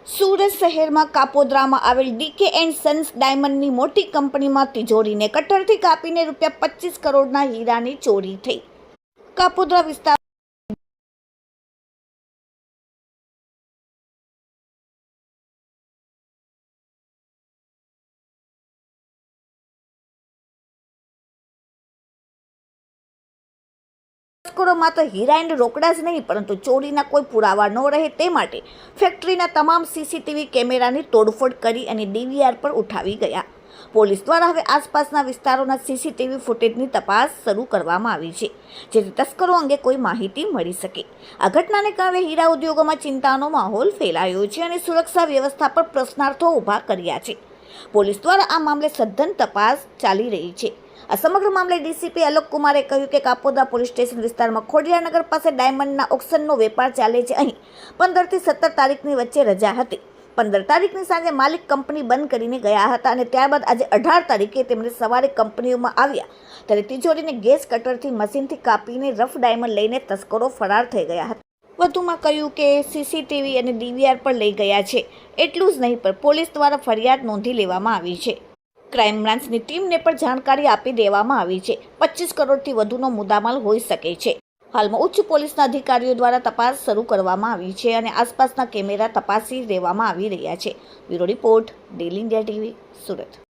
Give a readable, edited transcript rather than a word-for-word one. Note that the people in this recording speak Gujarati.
સુરત શહેરમાં કાપોદ્રામાં આવેલ ડીકે એન્ડ સન્સ ડાયમંડની મોટી કંપનીમાં તિજોરીને કટરથી કાપીને ₹25 કરોડના હીરાની ચોરી થઈ। કાપોદ્રા વિસ્તાર માત્ર હીરા એન્ડ રોકડા જ નહીં પરંતુ ચોરીના કોઈ પુરાવા ન રહે તે માટે ફેક્ટરીના તમામ સીસીટીવી કેમેરાની તોડફોડ કરી અને ડીવીઆર પર ઉઠાવી ગયા। પોલીસ દ્વારા હવે આસપાસના વિસ્તારોના સીસીટીવી ફૂટેજની તપાસ શરૂ કરવામાં આવી છે, જેથી તસ્કરો અંગે કોઈ માહિતી મળી શકે। આ ઘટનાને કારણે હીરા ઉદ્યોગોમાં ચિંતાનો માહોલ ફેલાયો છે અને સુરક્ષા વ્યવસ્થા પર પ્રશ્નાર્થો ઊભા કર્યા છે। પોલીસ દ્વારા આ મામલે સઘન તપાસ ચાલી રહી છે। આ સમગ્ર મામલે ડીસીપી અલોક કુમારે કહ્યું કે કાપોદ્રા પોલીસ સ્ટેશન વિસ્તારમાં ખોડિયારનગર પાસે ડાયમંડના ઓક્શનનો વેપાર ચાલે છે। અહીં 15 થી 17 તારીખની વચ્ચે રજા હતી। 15 તારીખની સાંજે માલિક કંપની બંધ કરીને ગયા હતા અને ત્યારબાદ આજે 18 તારીખે તેમણે સવારે કંપનીઓમાં આવ્યા ત્યારે તિજોરીને ગેસ કટરથી મશીનથી કાપીને રફ ડાયમંડ લઈને તસ્કરો ફરાર થઈ ગયા હતા। વધુમાં કહ્યું કે સીસીટીવી અને ડીવીઆર પર લઈ ગયા છે। એટલું જ નહીં પણ પોલીસ દ્વારા ફરિયાદ નોંધી લેવામાં આવી છે। ક્રાઇમ બ્રાન્ચની ટીમને પણ જાણકારી આપી દેવામાં આવી છે। 25 કરોડથી વધુનો મુદ્દામાલ હોઈ શકે છે। હાલમાં ઉચ્ચ પોલીસના અધિકારીઓ દ્વારા તપાસ શરૂ કરવામાં આવી છે અને આસપાસના કેમેરા તપાસી લેવામાં આવી રહ્યા છે। Bureau report, daily India TV, Surat.